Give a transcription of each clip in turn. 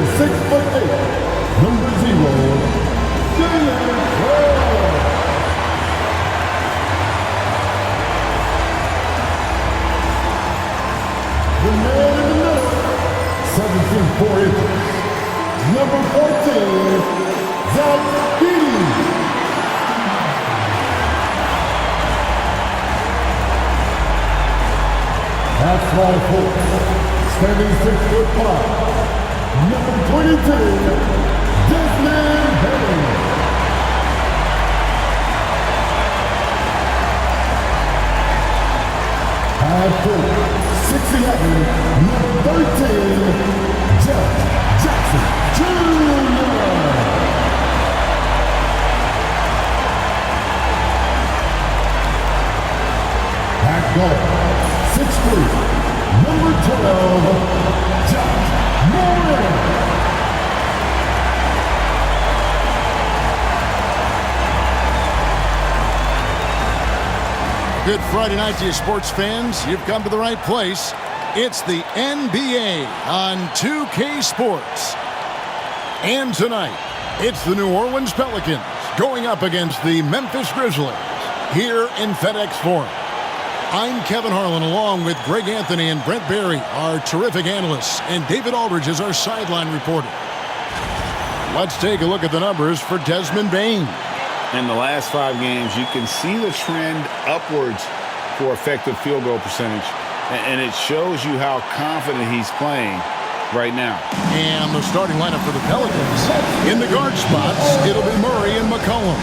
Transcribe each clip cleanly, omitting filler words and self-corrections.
6'8", number 0, the man in the middle, 7 feet 4 inches, number 14, Zach Beatty. Half small forward, standing 6'5", number 22, Desmond Hayes. Half forward, 6'11", number 13, Jeff Jackson Jr. Half guard, 6'3", number 12, Jack Moran. Good Friday night to you, sports fans. You've come to the right place. It's the NBA on 2K Sports. And tonight, it's the New Orleans Pelicans going up against the Memphis Grizzlies here in FedEx Forum. I'm Kevin Harlan along with Greg Anthony and Brent Barry, our terrific analysts, and David Aldridge is our sideline reporter. Let's take a look at the numbers for Desmond Bane. In the last 5 games, you can see the trend upwards for effective field goal percentage, and it shows you how confident he's playing right now. And the starting lineup for the Pelicans. In the guard spots, it'll be Murray and McCollum.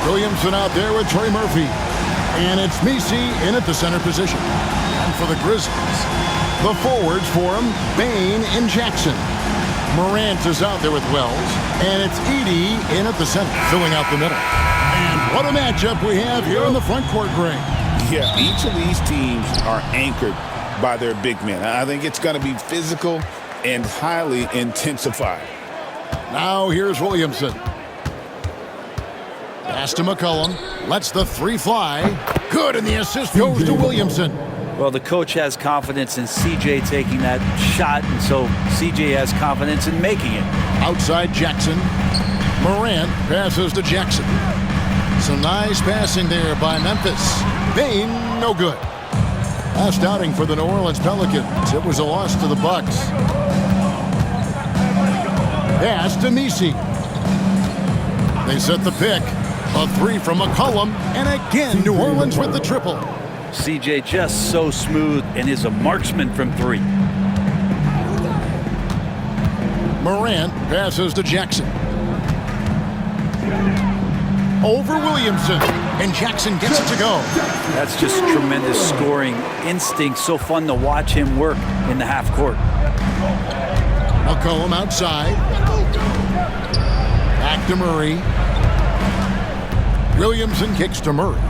Williamson out there with Trey Murphy. And it's Messi in at the center position. And for the Grizzlies, the forwards for him, Bane and Jackson. Morant is out there with Wells. And it's Edey in at the center, filling out the middle. And what a matchup we have here in the front court, Greg. Yeah, each of these teams are anchored by their big men. I think it's going to be physical and highly intensified. Now here's Williamson. Pass to McCollum. Lets the 3 fly. Good, and the assist goes to Williamson. Well, the coach has confidence in CJ taking that shot, and so CJ has confidence in making it. Outside Jackson. Morant passes to Jackson. Some nice passing there by Memphis. Bane, no good. Last outing for the New Orleans Pelicans. It was a loss to the Bucks. Pass to Messi. They set the pick. A 3 from McCollum, and again New Orleans with the triple. CJ just so smooth and is a marksman from 3. Morant passes to Jackson. Over Williamson, and Jackson gets it to go. That's just tremendous scoring instinct. So fun to watch him work in the half court. McCollum outside. Back to Murray. Williamson kicks to Murray.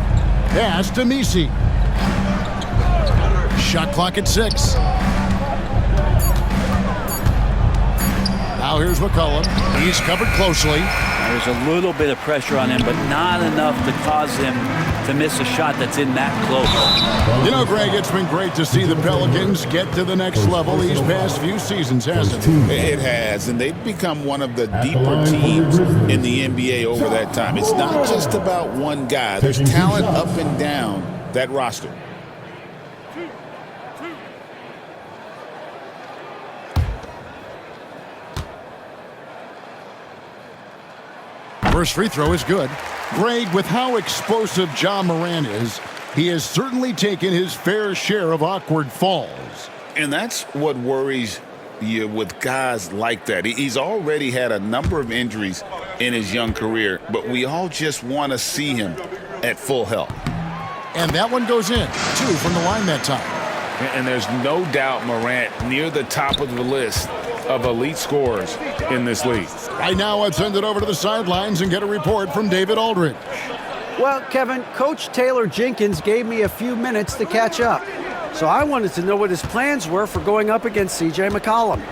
Pass to Messi. Shot clock at 6. Now here's McCollum. He's covered closely. There's a little bit of pressure on him, but not enough to cause him to miss a shot that's in that close. You know, Greg, it's been great to see the Pelicans get to the next level these past few seasons, hasn't it? It has, and they've become one of the deeper teams in the NBA over that time. It's not just about one guy. There's talent up and down that roster. First free throw is good. Greg, with how explosive Ja Morant is, he has certainly taken his fair share of awkward falls. And that's what worries you with guys like that. He's already had a number of injuries in his young career, but we all just want to see him at full health. And that one goes in. 2 from the line that time. And there's no doubt Morant near the top of the list of elite scorers in this league. Right now, let's send it over to the sidelines and get a report from David Aldridge. Well, Kevin, Coach Taylor Jenkins gave me a few minutes to catch up. So I wanted to know what his plans were for going up against C.J. McCollum.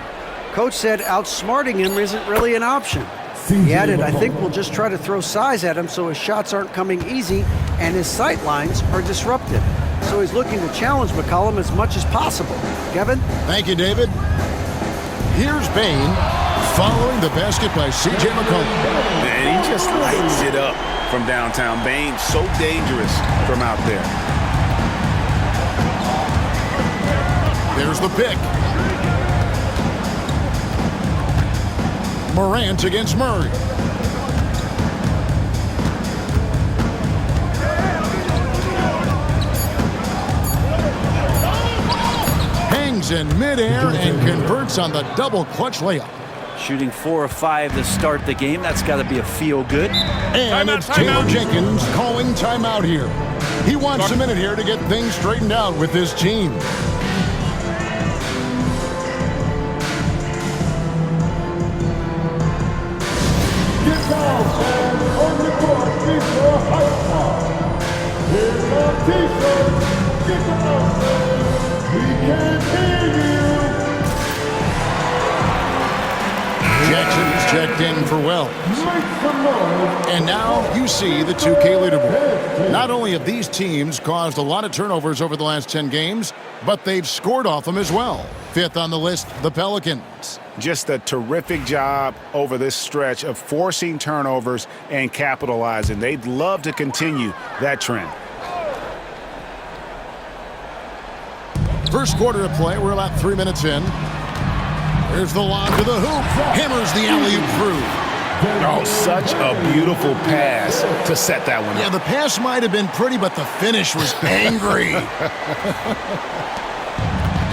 Coach said outsmarting him isn't really an option. He added, I think we'll just try to throw size at him so his shots aren't coming easy and his sight lines are disrupted. So he's looking to challenge McCollum as much as possible. Kevin? Thank you, David. Here's Bane. Following the basket by C.J. McCollum. And he just lights it up from downtown. Bane, so dangerous from out there. There's the pick. Morant against Murray. Hangs in midair and converts on the double clutch layup. Shooting 4 of 5 to start the game. That's got to be a feel good. And it's Taylor Jenkins calling timeout here. He wants a minute here to get things straightened out with his team. Get down, fans, on the court, before hype time. Here's our t-shirts. Get down, fans. We can't hear you. Jackson's checked in for Wells. Make some noise. And now you see the 2K leaderboard. Not only have these teams caused a lot of turnovers over the last 10 games, but they've scored off them as well. Fifth on the list, the Pelicans. Just a terrific job over this stretch of forcing turnovers and capitalizing. They'd love to continue that trend. First quarter of play, we're about 3 minutes in. There's the lob to the hoop. Hammers the alley-oop through. Oh, such a beautiful pass to set that one up. Yeah, the pass might have been pretty, but the finish was angry.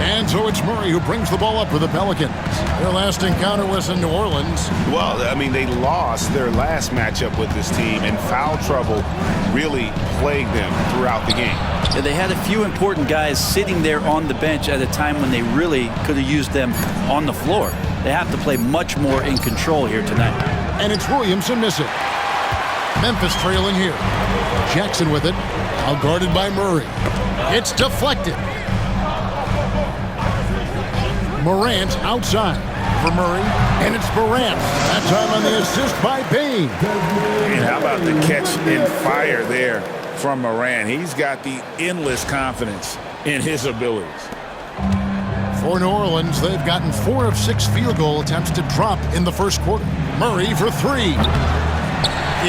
And so it's Murray who brings the ball up for the Pelicans. Their last encounter was in New Orleans. Well, I mean, they lost their last matchup with this team, and foul trouble really plagued them throughout the game. Yeah, they had a few important guys sitting there on the bench at a time when they really could have used them on the floor. They have to play much more in control here tonight. And it's Williamson missing. Memphis trailing here. Jackson with it. Now guarded by Murray. It's deflected. Morant outside for Murray, and it's Morant. That time on the assist by Bane. And how about the catch and fire there from Morant? He's got the endless confidence in his abilities. For New Orleans, they've gotten 4 of 6 field goal attempts to drop in the first quarter. Murray for 3.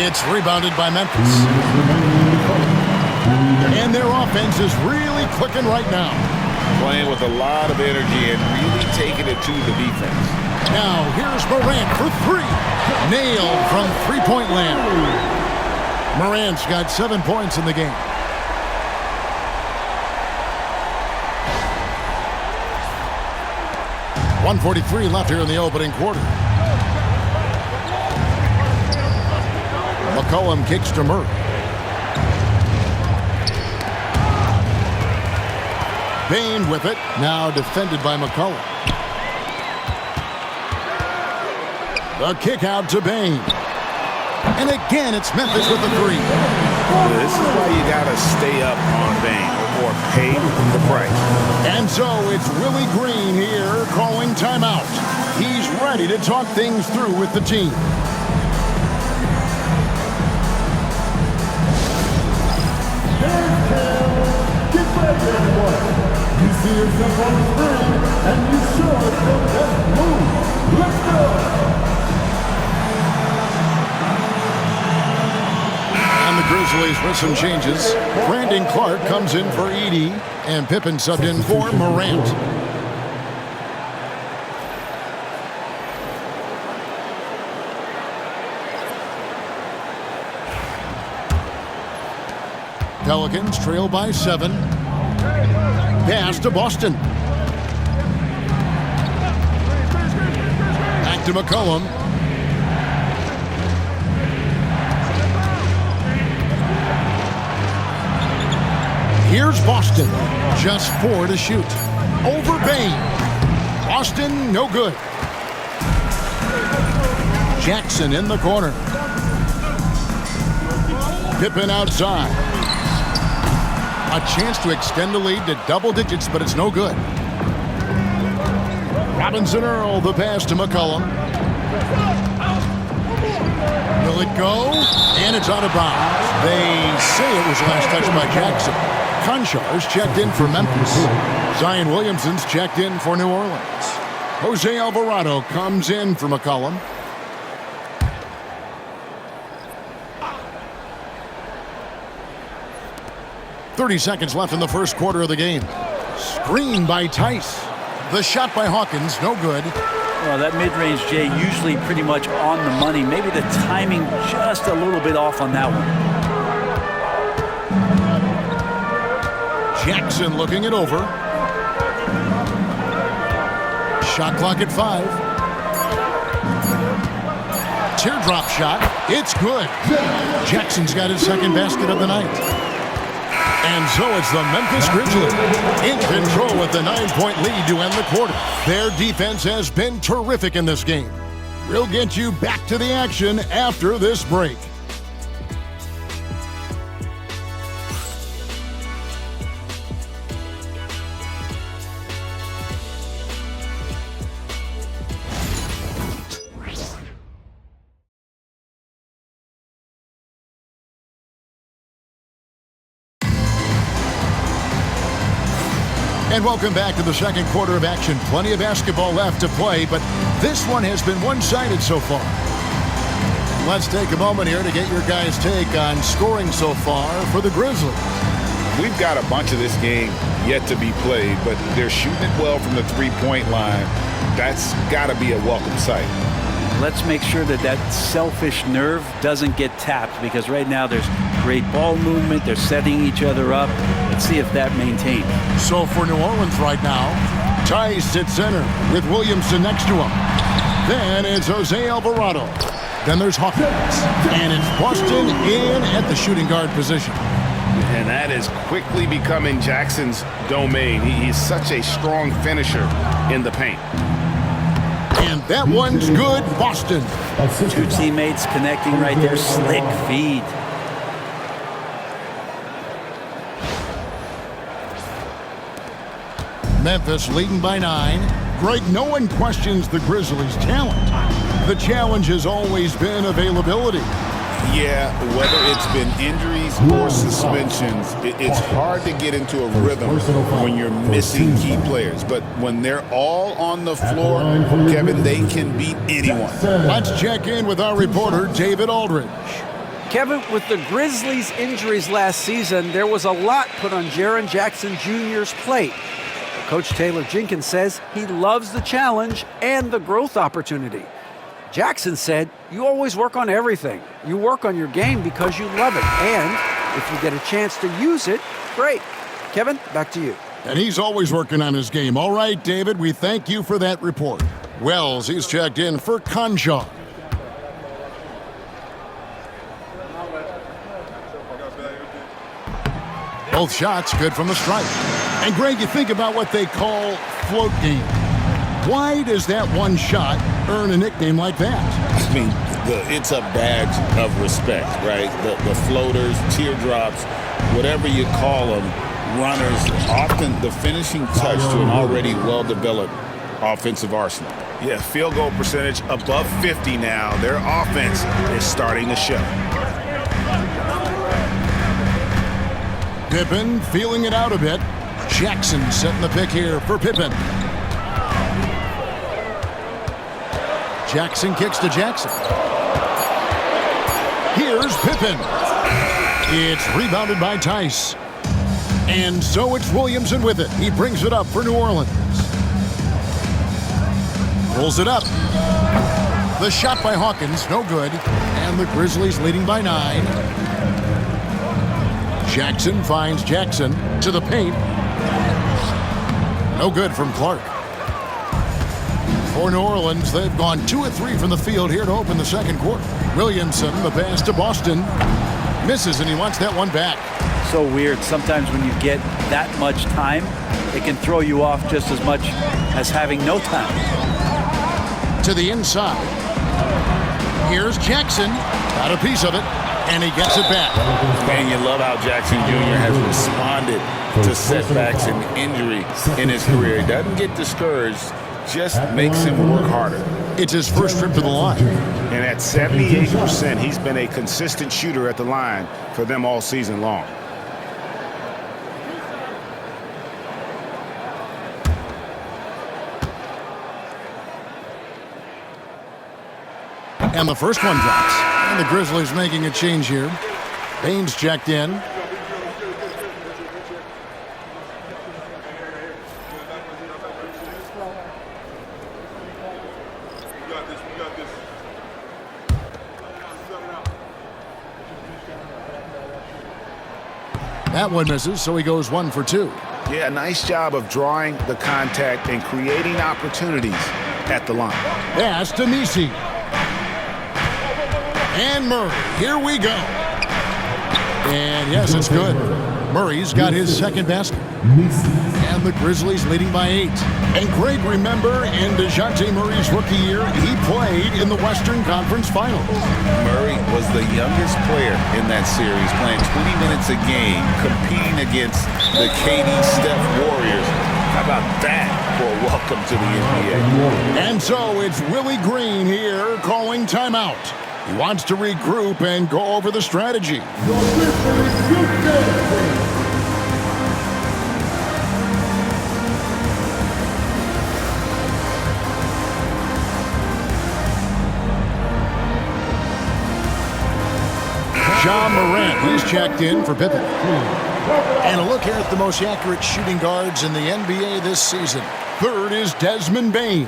It's rebounded by Memphis. And their offense is really clicking right now. Playing with a lot of energy and really taking it to the defense. Now, here's Morant for 3. Nailed from three-point land. Morant's got 7 points in the game. .143 left here in the opening quarter. McCollum kicks to Murray. Bane with it, now defended by McCollum. The kick out to Bane. And again, it's Memphis with the 3. This is why you got to stay up on Bane or pay the price. And so it's Willie Green here calling timeout. He's ready to talk things through with the team. Get ready, everyone. You see yourself on the screen, and you show us your best move. Let's go. And the Grizzlies with some changes. Brandon Clark comes in for Edey, and Pippen subbed in for Morant. Pelicans trail by 7. Pass to Boston. Back to McCollum. Here's Boston. Just 4 to shoot. Over Bane. Boston, no good. Jackson in the corner. Pippen outside. A chance to extend the lead to double digits, but it's no good. Robinson Earl, the pass to McCollum. Will it go? And it's out of bounds. They say it was last touched by Jackson. Conchar's checked in for Memphis. Zion Williamson's checked in for New Orleans. Jose Alvarado comes in for McCollum. .30 seconds left in the first quarter of the game. Screen by Tice. The shot by Hawkins, no good. Well, that mid-range, Jay, usually pretty much on the money. Maybe the timing just a little bit off on that one. Jackson looking it over. Shot clock at 5. Teardrop shot. It's good. Jackson's got his second basket of the night. And so it's the Memphis Grizzlies in control with the 9-point lead to end the quarter. Their defense has been terrific in this game. We'll get you back to the action after this break. And welcome back to the second quarter of action. Plenty of basketball left to play, but this one has been one-sided so far. Let's take a moment here to get your guys' take on scoring so far for the Grizzlies. We've got a bunch of this game yet to be played, but they're shooting it well from the three-point line. That's got to be a welcome sight. Let's make sure that that selfish nerve doesn't get tapped, because right now there's great ball movement. They're setting each other up. Let's see if that maintains. So for New Orleans right now, Tice at center with Williamson next to him. Then it's Jose Alvarado. Then there's Hawkins. And it's Boston in at the shooting guard position. And that is quickly becoming Jackson's domain. He's such a strong finisher in the paint. And that one's good, Boston. Two teammates connecting right there. Slick feed. Memphis leading by 9. Greg, no one questions the Grizzlies' talent. The challenge has always been availability. Yeah, whether it's been injuries or suspensions, it's hard to get into a rhythm when you're missing key players. But when they're all on the floor, Kevin, they can beat anyone. Let's check in with our reporter, David Aldridge. Kevin, with the Grizzlies' injuries last season, there was a lot put on Jaren Jackson Jr.'s plate. Coach Taylor Jenkins says he loves the challenge and the growth opportunity. Jackson said, you always work on everything. You work on your game because you love it. And if you get a chance to use it, great. Kevin, back to you. And he's always working on his game. All right, David, we thank you for that report. Wells, he's checked in for Conjaw. Both shots good from the stripe. And Greg, you think about what they call float game. Why does that one shot earn a nickname like that? I mean, it's a badge of respect, right? The floaters, teardrops, whatever you call them, runners, often the finishing touch to an already well-developed offensive arsenal. Yeah, field goal percentage above 50 now. Their offense is starting to show. Pippen feeling it out a bit. Jackson setting the pick here for Pippen. Jackson kicks to Jackson. Here's Pippen. It's rebounded by Tice. And so it's Williamson with it. He brings it up for New Orleans. Pulls it up. The shot by Hawkins, no good. And the Grizzlies leading by 9. Jackson finds Jackson to the paint. No good from Clark. For New Orleans, they've gone 2 of 3 from the field here to open the second quarter. Williamson, the pass to Boston. Misses, and he wants that one back. So weird. Sometimes when you get that much time, it can throw you off just as much as having no time. To the inside. Here's Jackson. Got a piece of it, and he gets it back. Man, you love how Jackson Jr. has responded to setbacks and injury in his career. He doesn't get discouraged. Just makes him work harder. It's his first trip to the line. And at 78%, he's been a consistent shooter at the line for them all season long. And the first one drops. And the Grizzlies making a change here. Baines checked in. That one misses, so he goes 1 for 2. Yeah, nice job of drawing the contact and creating opportunities at the line. Pass to Messi. And Murray, here we go. And yes, it's good. Murray's got his second basket. And the Grizzlies leading by 8. And Greg, remember, in DeJounte Murray's rookie year, he played in the Western Conference Finals. Murray was the youngest player in that series, playing 20 minutes a game, competing against the KD Steph Warriors. How about that for a welcome to the NBA? And so it's Willie Green here calling timeout. He wants to regroup and go over the strategy. John Morant, he's checked in for Pippen. And a look here at the most accurate shooting guards in the NBA this season. Third is Desmond Bane.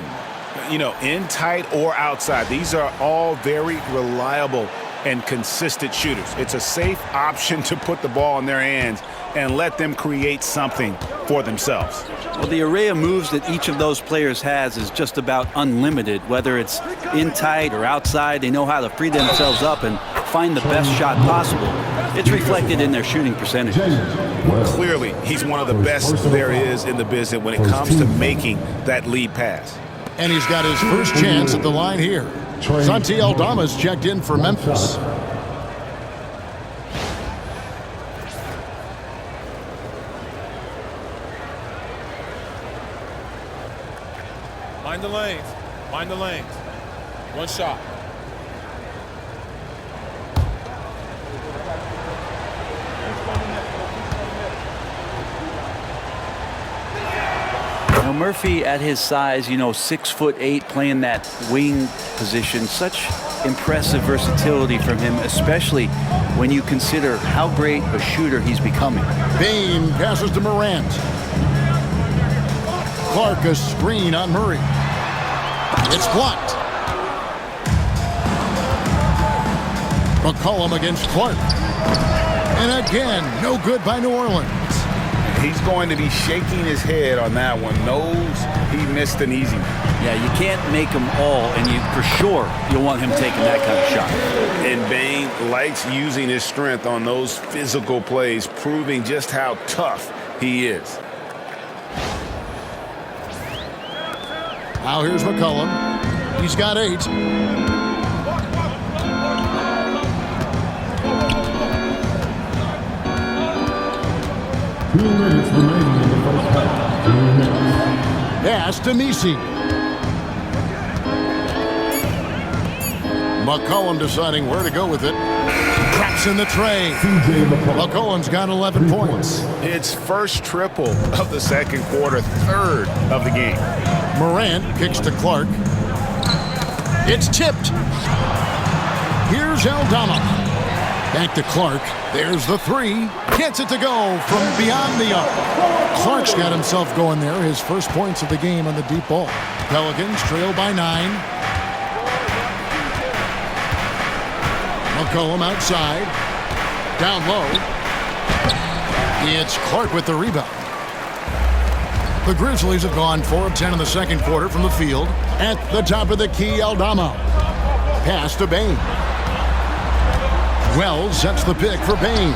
You know, in tight or outside, these are all very reliable and consistent shooters. It's a safe option to put the ball in their hands and let them create something for themselves. Well, the array of moves that each of those players has is just about unlimited. Whether it's in tight or outside, they know how to free themselves up and find the best shot possible. It's reflected in their shooting percentages. Clearly, he's one of the best there is in the business when it comes to making that lead pass. And he's got his first chance at the line here. Santi Aldama's checked in for Memphis. Mind the lanes. Mind the lanes. One shot. Now Murphy at his size, 6'8", playing that wing position, such impressive versatility from him, especially when you consider how great a shooter he's becoming. Bane passes to Morant. Clark a screen on Murray. It's blocked. McCollum against Clark. And again, no good by New Orleans. He's going to be shaking his head on that one. Knows he missed an easy one. Yeah, you can't make them all, and for sure you'll want him taking that kind of shot. And Bane likes using his strength on those physical plays, proving just how tough he is. Now here's McCollum. He's got 8. Pass to Messi. McCollum deciding where to go with it. Traps in the tray. McCollum's got 11 points. It's first triple of the second quarter, third of the game. Morant kicks to Clark. It's tipped. Here's Aldama. Back to Clark. There's the 3. Gets it to go from beyond the arc. Clark's got himself going there. His first points of the game on the deep ball. Pelicans trail by 9. McCollum outside. Down low. It's Clark with the rebound. The Grizzlies have gone 4 of 10 in the second quarter from the field. At the top of the key, Aldama. Pass to Bane. Wells sets the pick for Bane.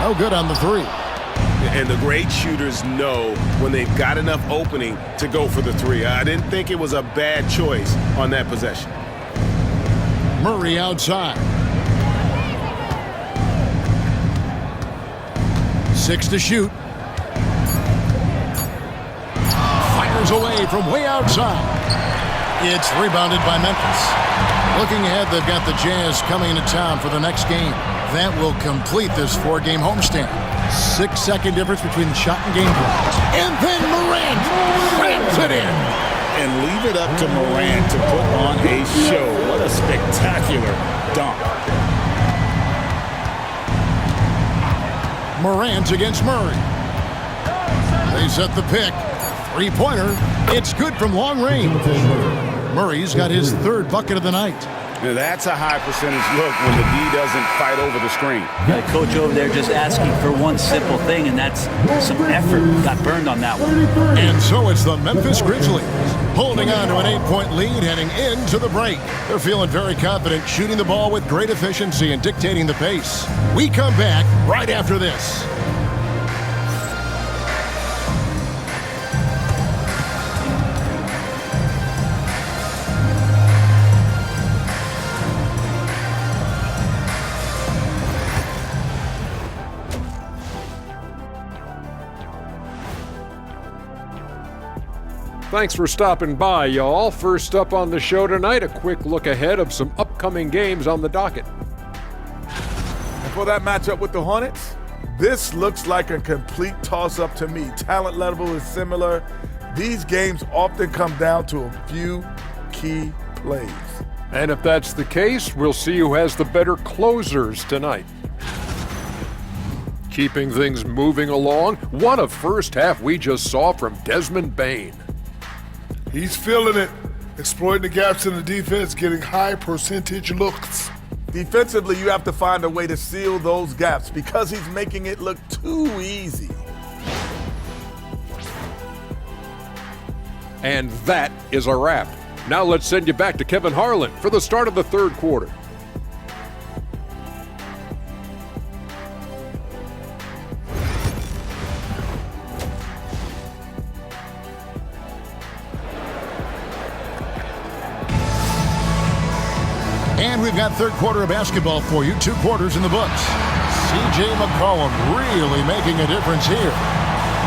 No good on the 3. And the great shooters know when they've got enough opening to go for the 3. I didn't think it was a bad choice on that possession. Murray outside. 6 to shoot. Fires away from way outside. It's rebounded by Memphis. Looking ahead, they've got the Jazz coming into town for the next game. That will complete this 4-game homestand. 6-second difference between the shot and game clock. And then Morant rams it in. And leave it up to Morant to put on a show. What a spectacular spectacular dunk. Morant against Murray. They set the pick. Three-pointer. It's good from long range. Murray's got his third bucket of the night. Now that's a high percentage look when the D doesn't fight over the screen. The coach over there just asking for one simple thing, and that's some effort. Got burned on that one. And so it's the Memphis Grizzlies holding on to an 8-point lead heading into the break. They're feeling very confident, shooting the ball with great efficiency and dictating the pace. We come back right after this. Thanks for stopping by, y'all. First up on the show tonight, a quick look ahead of some upcoming games on the docket. And for that matchup with the Hornets, this looks like a complete toss-up to me. Talent level is similar. These games often come down to a few key plays. And if that's the case, we'll see who has the better closers tonight. Keeping things moving along, what a first half we just saw from Desmond Bane. He's feeling it, exploiting the gaps in the defense, getting high percentage looks. Defensively, you have to find a way to seal those gaps because he's making it look too easy. And that is a wrap. Now let's send you back to Kevin Harlan for the start of the third quarter. And we've got third quarter of basketball for you. 2 quarters in the books. C.J. McCollum really making a difference here.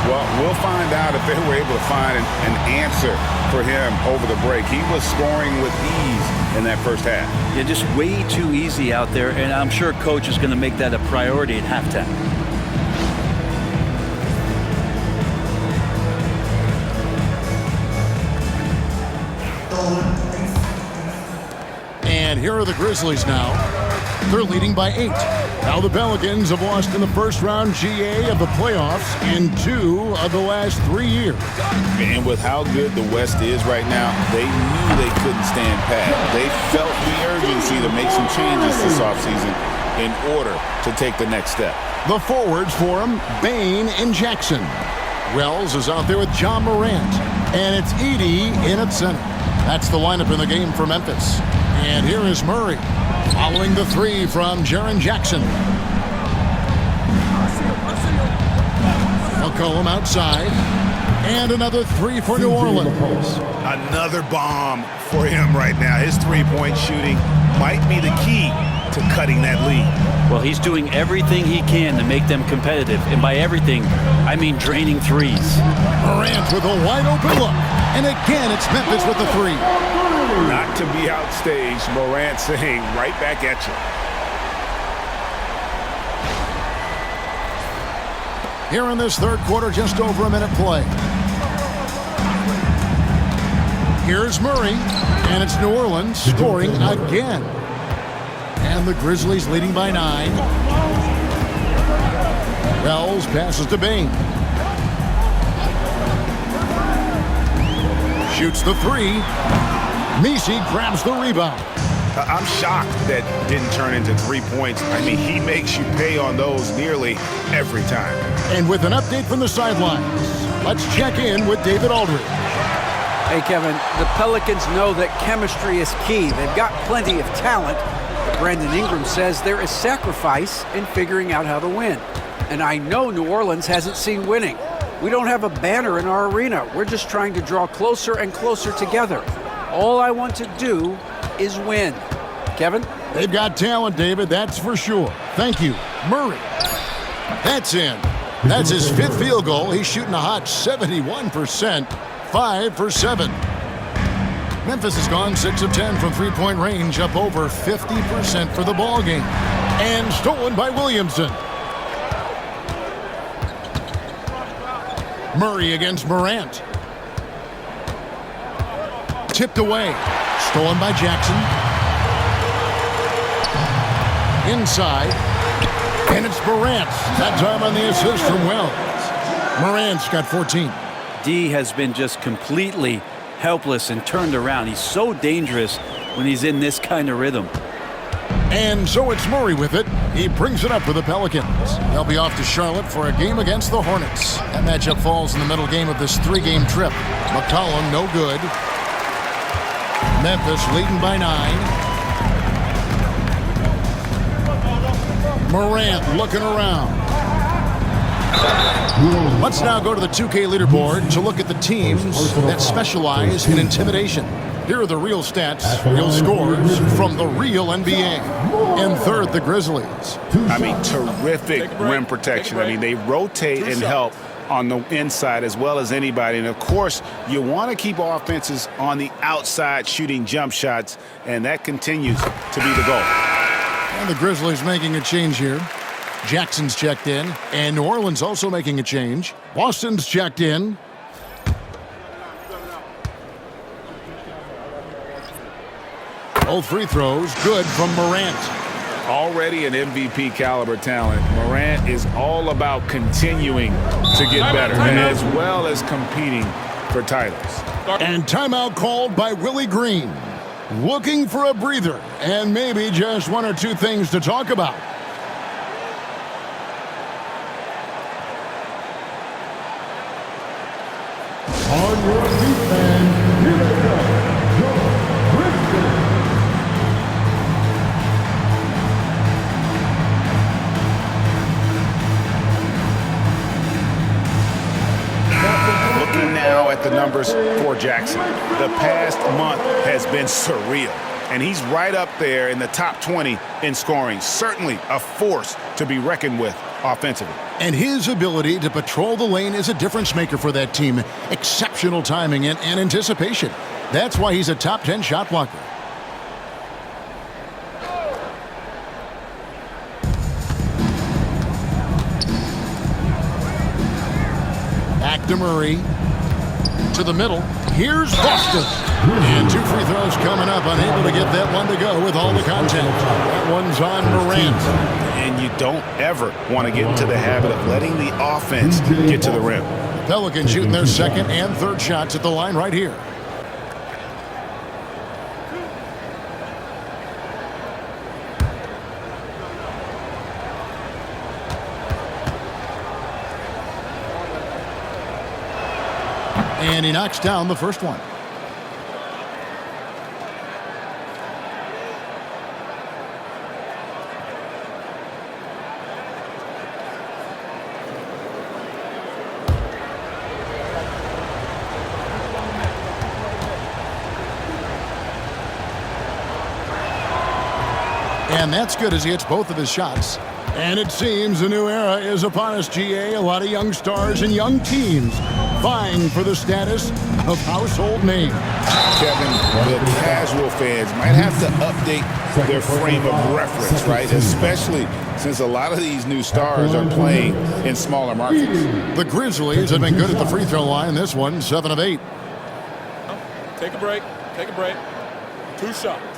Well, we'll find out if they were able to find an answer for him over the break. He was scoring with ease in that first half. Yeah, just way too easy out there, and I'm sure coach is going to make that a priority at halftime. And here are the Grizzlies now. They're leading by 8. Now the Pelicans have lost in the first round GA of the playoffs in 2 of the last 3 years. And with how good the West is right now, they knew they couldn't stand pat. They felt the urgency to make some changes this offseason in order to take the next step. The forwards for them, Bane and Jackson. Wells is out there with John Morant. And it's Edey in at center. That's the lineup in the game for Memphis. And here is Murray, following the 3 from Jaren Jackson. McCollum outside. And another 3 for New Orleans. Another bomb for him right now. His three-point shooting might be the key to cutting that lead. Well, he's doing everything he can to make them competitive. And by everything, I mean draining threes. Morant with a wide open look. And again, it's Memphis with the 3. Not to be outstaged, Morant saying right back at you. Here in this third quarter, just over a minute play. Here's Murray, and it's New Orleans scoring again. And the Grizzlies leading by 9. Wells passes to Bane. Shoots the 3. Messi grabs the rebound. I'm shocked that didn't turn into 3 points. I mean, he makes you pay on those nearly every time. And with an update from the sidelines, let's check in with David Aldridge. Hey, Kevin, the Pelicans know that chemistry is key. They've got plenty of talent, but Brandon Ingram says there is sacrifice in figuring out how to win. And I know New Orleans hasn't seen winning. We don't have a banner in our arena. We're just trying to draw closer and closer together. All I want to do is win. Kevin? They've got talent, David, that's for sure. Thank you. Murray. That's in. That's his 5th field goal. He's shooting a hot 71%, 5 for 7. Memphis has gone 6 of 10 from three-point range, up over 50% for the ball game. And stolen by Williamson. Murray against Morant. Tipped away. Stolen by Jackson. Inside. And it's Morant. That time on the assist from Wells. Morant's got 14. D has been just completely helpless and turned around. He's so dangerous when he's in this kind of rhythm. And so it's Murray with it. He brings it up for the Pelicans. They'll be off to Charlotte for a game against the Hornets. That matchup falls in the middle game of this 3-game trip. McCollum, no good. Memphis leading by 9. Morant looking around. Let's now go to the 2K leaderboard to look at the teams that specialize in intimidation. Here are the real stats, real scores from the real NBA. In third, the Grizzlies. I mean, terrific rim protection. I mean, they rotate and help on the inside as well as anybody. And, of course, you want to keep offenses on the outside shooting jump shots, and that continues to be the goal. And the Grizzlies making a change here. Jackson's checked in, and New Orleans also making a change. Boston's checked in. Both free throws good from Morant. Already an MVP caliber talent, Morant is all about continuing to get better as well as competing for titles. And timeout called by Willie Green. Looking for a breather and maybe just one or two things to talk about. On your feet, fans, here they go, the Grizzlies. Looking now at the numbers for Jackson. The past month has been surreal, and he's right up there in the top 20 in scoring. Certainly a force to be reckoned with offensively. And his ability to patrol the lane is a difference maker for that team. Exceptional timing and anticipation. That's why he's a top 10 shot blocker. Back to Murray. To the middle. Here's Boston. And 2 free throws coming up. Unable to get that one to go with all the contact. That one's on Morant. And you don't ever want to get into the habit of letting the offense get to the rim. Pelicans shooting their second and third shots at the line right here. And he knocks down the first one. And that's good as he hits both of his shots. And it seems a new era is upon us, GA. A lot of young stars and young teams vying for the status of household name. Kevin, the casual fans might have to update their frame of reference, right? Especially since a lot of these new stars are playing in smaller markets. The Grizzlies have been good at the free throw line. This one, 7 of 8. Take a break. Take a break. 2 shots.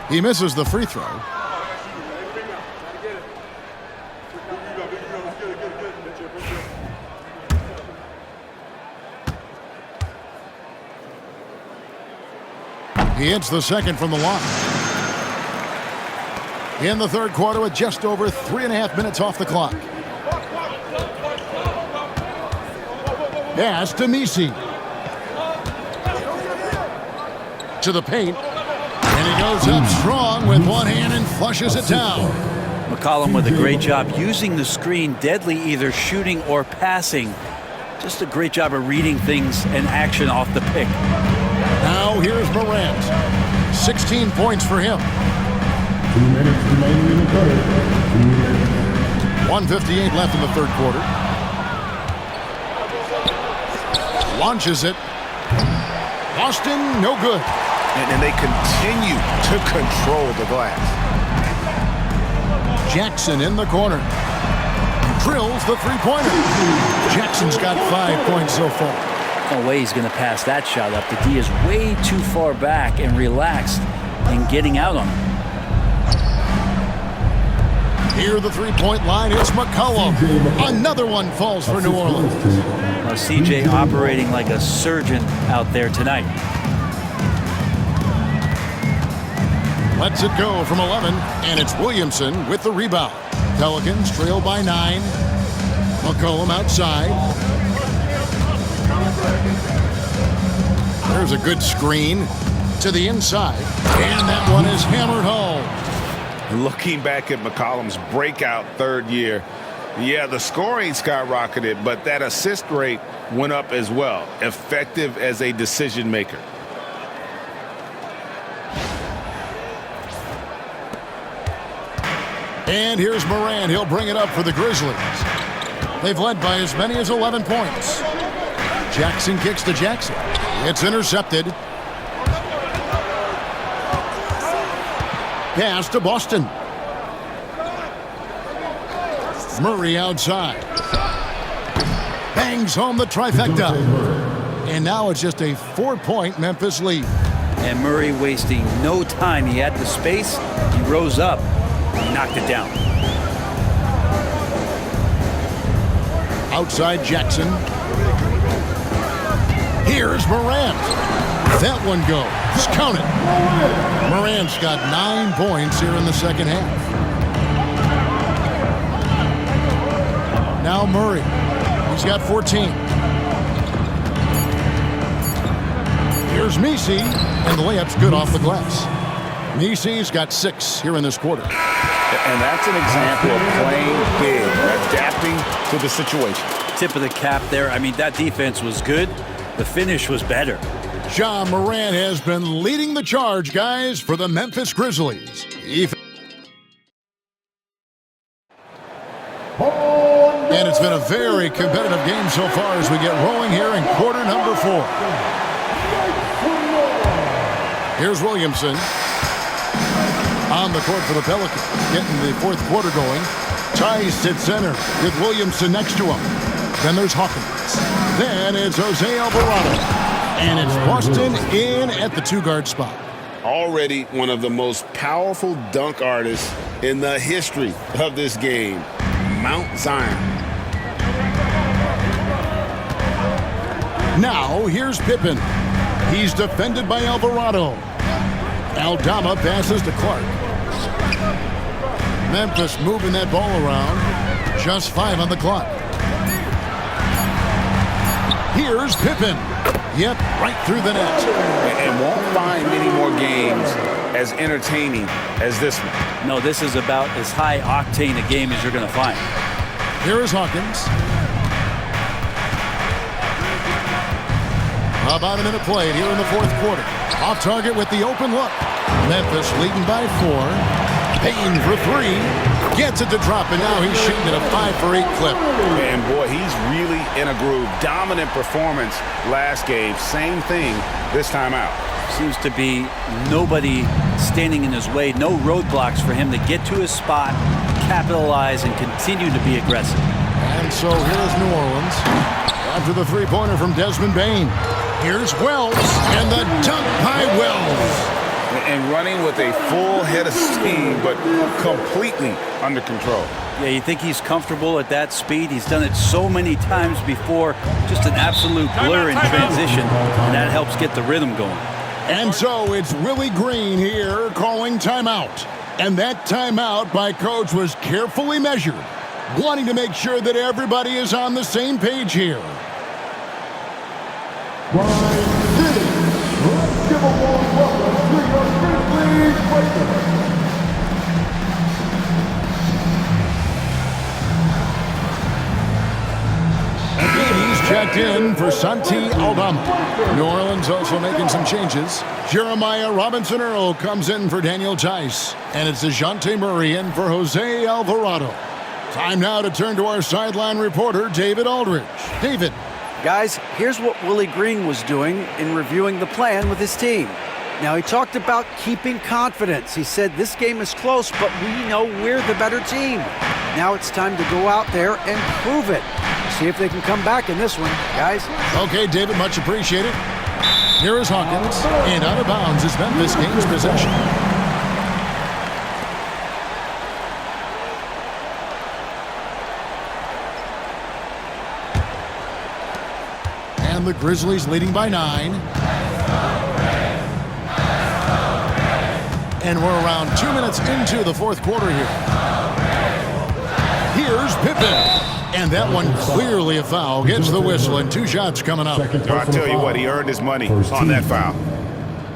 He misses the free throw. He hits the second from the line. In the third quarter with just over 3.5 minutes off the clock. Pass to Misi. To the paint. And he goes up strong with one hand and flushes it down. McCollum with a great job using the screen, deadly either shooting or passing. Just a great job of reading things and action off the pick. Now here's Morant. 16 points for him. 2 minutes remaining in the third. 1:58 left in the third quarter. Launches it. Boston, no good. And they continue to control the glass. Jackson in the corner. Drills the three-pointer. Jackson's got 5 points so far. No way he's going to pass that shot up. The D is way too far back and relaxed in getting out on him. Near the three-point line, it's McCollum. Another one falls for New Orleans. Now CJ operating like a surgeon out there tonight. Lets it go from 11, and it's Williamson with the rebound. Pelicans trail by 9. McCollum outside. There's a good screen to the inside, and that one is hammered home. Looking back at McCollum's breakout third year, yeah, the scoring skyrocketed, but that assist rate went up as well. Effective as a decision maker. And here's Morant. He'll bring it up for the Grizzlies. They've led by as many as 11 points. Jackson kicks to Jackson. It's intercepted. Pass to Boston. Murray outside. Bangs home the trifecta. And now it's just a 4-point Memphis lead. And Murray wasting no time. He had the space. He rose up. He knocked it down. Outside Jackson. Here's Morant. That one goes. Count it. Morant's got 9 points here in the second half. Now Murray. He's got 14. Here's Messi, and the layup's good off the glass. Messi's got 6 here in this quarter. And that's an example of playing big, adapting to the situation. Tip of the cap there. I mean, that defense was good. The finish was better. Ja Morant has been leading the charge, guys, for the Memphis Grizzlies. And it's been a very competitive game so far as we get rolling here in quarter number 4. Here's Williamson on the court for the Pelicans, getting the fourth quarter going. Tice at center with Williamson next to him. Then there's Hawkins. Then it's Jose Alvarado. And it's Boston in at the 2-guard spot. Already one of the most powerful dunk artists in the history of this game, Mount Zion. Now here's Pippen. He's defended by Alvarado. Aldama passes to Clark. Memphis moving that ball around. Just 5 on the clock. Here's Pippen. Yep, right through the net. And won't find many more games as entertaining as this one. No, this is about as high octane a game as you're going to find. Here is Hawkins. About a minute played here in the fourth quarter. Off target with the open look. Memphis leading by 4. Payne for 3. Gets it to drop, and now he's shooting at a 5 for 8 clip. And boy, he's really in a groove. Dominant performance last game. Same thing this time out. Seems to be nobody standing in his way. No roadblocks for him to get to his spot, capitalize, and continue to be aggressive. And so here's New Orleans. After the three-pointer from Desmond Bane. Here's Wells, and the dunk by Wells. And running with a full head of steam, but completely under control. Yeah, you think he's comfortable at that speed? He's done it so many times before. Just an absolute blur in transition, and that helps get the rhythm going. And so it's Willie Green here calling timeout. And that timeout by Coach was carefully measured, wanting to make sure that everybody is on the same page here. Let's give a warm welcome to your Grizzlies Lakers. Again, he's checked in for Santi Aldama. New Orleans also making some changes. Jeremiah Robinson-Earl comes in for Daniel Tice. And it's DeJounte Murray in for Jose Alvarado. Time now to turn to our sideline reporter, David Aldridge. David. Guys, here's what Willie Green was doing in reviewing the plan with his team. Now, he talked about keeping confidence. He said this game is close, but we know we're the better team. Now it's time to go out there and prove it. See if they can come back in this one, guys. Okay, David, much appreciated. Here is Hawkins, and out of bounds as Memphis gains possession. And the Grizzlies leading by 9. And we're around 2 minutes into the fourth quarter here. Here's Pippen. And that one clearly a foul. Gets the whistle and 2 shots coming up. I'll tell you what, he earned his money on that foul.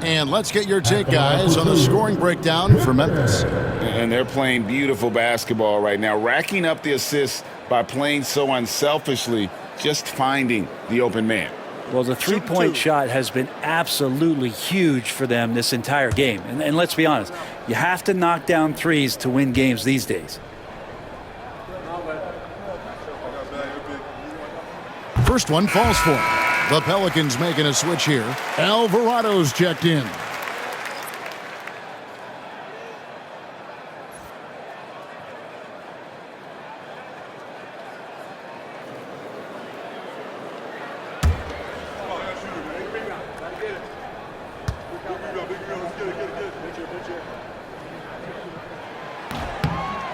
And let's get your take, guys, on the scoring breakdown for Memphis. And they're playing beautiful basketball right now, racking up the assists by playing so unselfishly, just finding the open man. Well, the three-point shot has been absolutely huge for them this entire game. And let's be honest, you have to knock down threes to win games these days. First one falls for him. The Pelicans making a switch here. Alvarado's checked in.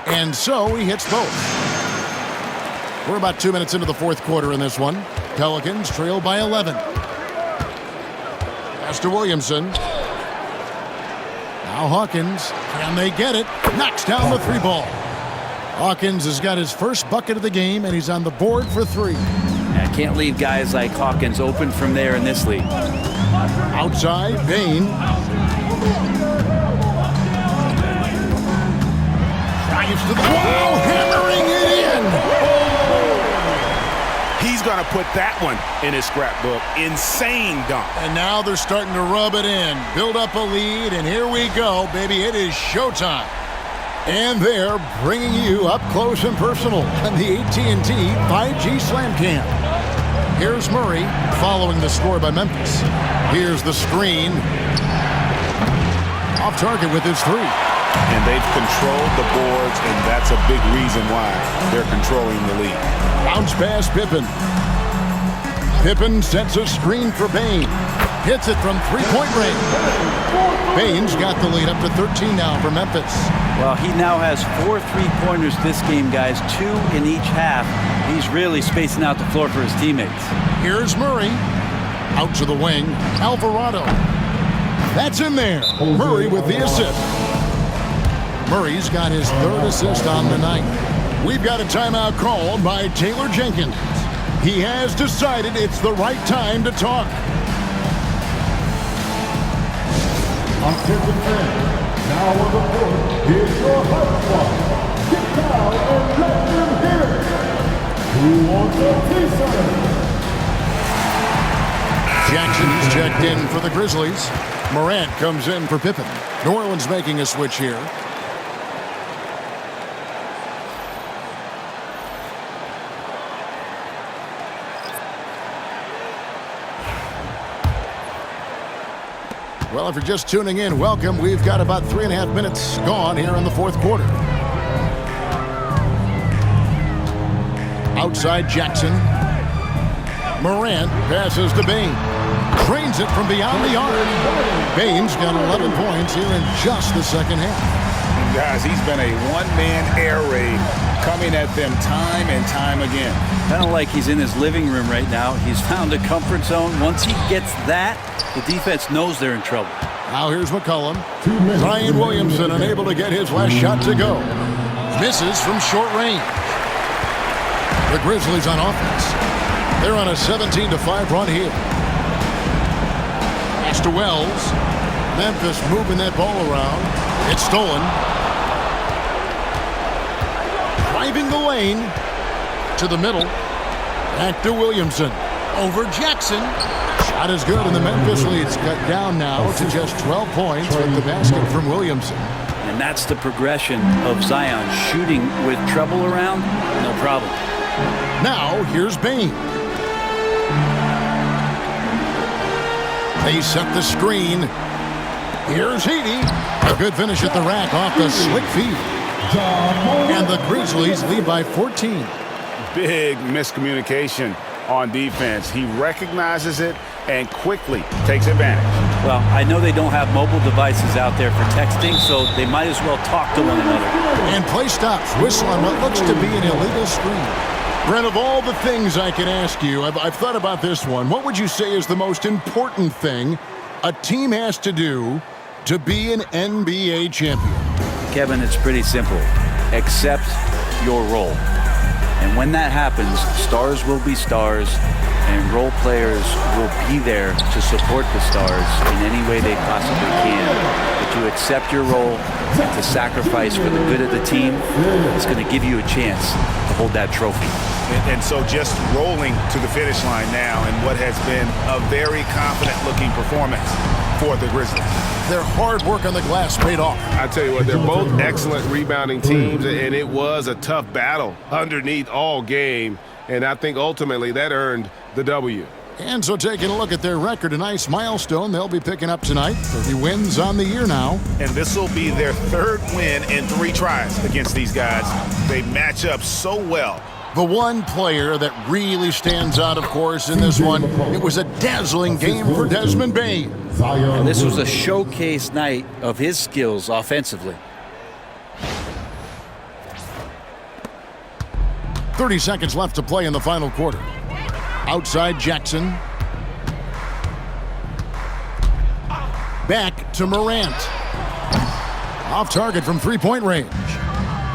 And so he hits both. We're about 2 minutes into the fourth quarter in this one. Pelicans trail by 11. Pass to Williamson. Now Hawkins. Can they get it? Knocks down the 3 ball. Hawkins has got his first bucket of the game, and he's on the board for 3. I can't leave guys like Hawkins open from there in this league. Outside, Bain. Drives to the wall, hammering it in. He's going to put that one in his scrapbook. Insane dunk. And now they're starting to rub it in, build up a lead, and here we go, baby. It is showtime. And they're bringing you up close and personal on the AT&T 5G Slam Cam. Here's Murray following the score by Memphis. Here's the screen. Off target with his 3. And they've controlled the boards, and that's a big reason why they're controlling the lead. Bounce pass Pippen. Pippen sets a screen for Bain. Hits it from 3-point range. Bain's got the lead up to 13 now for Memphis. Well, he now has 4 3-pointers this game, guys, 2 in each half. He's really spacing out the floor for his teammates. Here's Murray. Out to the wing. Alvarado. That's in there. Murray with the assist. Murray's got his 3rd assist on the night. We've got a timeout called by Taylor Jenkins. He has decided it's the right time to talk. Attention fans, now on the court, here's your hype squad. Get down and let them hear it. Who wants a piece of it? Jackson's checked in for the Grizzlies. Morant comes in for Pippen. New Orleans making a switch here. Well, if you're just tuning in, welcome. We've got about 3.5 minutes gone here in the fourth quarter. Outside Jackson. Morant passes to Bain. Trains it from beyond the arc. Bain's got 11 points here in just the second half. Guys, he's been a one-man air raid coming at them time and time again. Kind of like he's in his living room right now. He's found a comfort zone. Once he gets that, the defense knows they're in trouble. Now here's McCollum. Zion Williamson unable to get his last shot to go. Misses from short range. The Grizzlies on offense. They're on a 17-5 run here. Pass to Wells. Memphis moving that ball around. It's stolen. Driving the lane to the middle. Back to Williamson. Over Jackson. Shot is good, and the Memphis lead's cut down now to just 12 points with the basket from Williamson. And that's the progression of Zion. Shooting with trouble around, no problem. Now, here's Bain. They set the screen. Here's Heaney. A good finish at the rack off the slick feed. And the Grizzlies lead by 14. big miscommunication on defense. He recognizes it and quickly takes advantage. Well, I know they don't have mobile devices out there for texting, so they might as well talk to one another. And play stops. Whistle on what looks to be an illegal screen. Brent, of all the things I can ask you, I've thought about this one. What would you say is the most important thing a team has to do to be an NBA champion? Kevin, it's pretty simple. Accept your role. And when that happens, stars will be stars, and role players will be there to support the stars in any way they possibly can. But to accept your role and to sacrifice for the good of the team is going to give you a chance to hold that trophy. And so just rolling to the finish line now in what has been a very confident-looking performance for the Grizzlies. Their hard work on the glass paid off. I tell you what, they're both excellent rebounding teams, and it was a tough battle underneath all game, and I think ultimately that earned the W. And so taking a look at their record, a nice milestone they'll be picking up tonight. 30 wins on the year now. And this will be their third win in 3 tries against these guys. They match up so well. The one player that really stands out, of course, in this one, it was a dazzling game for Desmond Bane. And this was a showcase night of his skills offensively. 30 seconds left to play in the final quarter. Outside Jackson. Back to Morant. Off target from three-point range.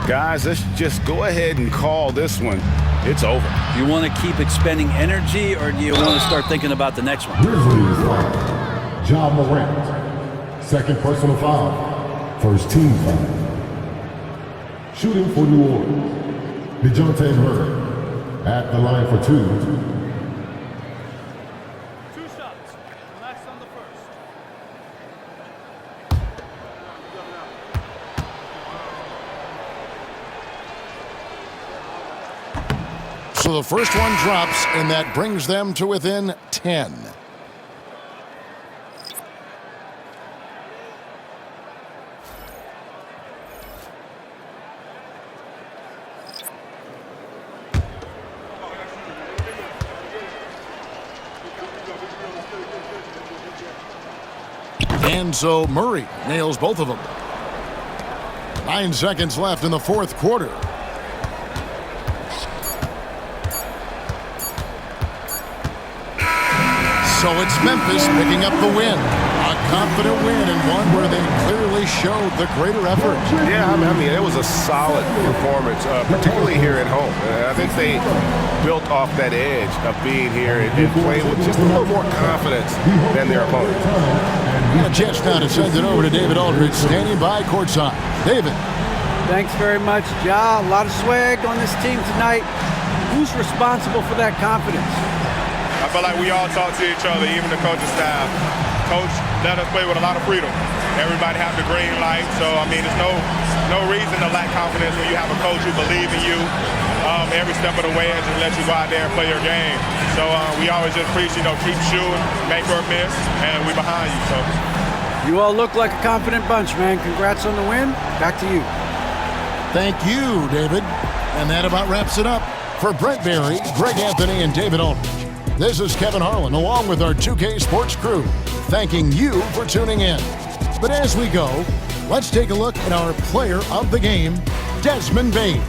Guys, let's just go ahead and call this one. It's over. Do you want to keep expending energy, or do you want to start thinking about the next one? Grizzlies foul. John Morant. Second personal foul. First team foul. Shooting for New Orleans. DeJounte Murray at the line for 2. 2 shots. Relax on the first. So the first one drops, and that brings them to within 10. And so Murray nails both of them. 9 seconds left in the fourth quarter. So it's Memphis picking up the win. A confident win, and one where they clearly showed the greater effort. Yeah, I mean, it was a solid performance, particularly here at home. I think they built off that edge of being here and playing with just a little more confidence than their opponents. A chance now to send it over to David Aldridge, standing by courtside. David. Thanks very much, Ja. A lot of swag on this team tonight. Who's responsible for that confidence? I feel like we all talk to each other, even the coaching staff. Coach let us play with a lot of freedom. Everybody have the green light, so I mean, there's no reason to lack confidence when you have a coach who believes in you every step of the way and just let you go out there and play your game. So we always just preach, keep shooting, make or miss, and we behind you. So You all look like a confident bunch, man. Congrats on the win. Back to you. Thank you, David. And that about wraps it up. For Brent Barry, Greg Anthony, and David Aldridge, this is Kevin Harlan, along with our 2K Sports crew, thanking you for tuning in. But as we go, let's take a look at our player of the game, Desmond Bane.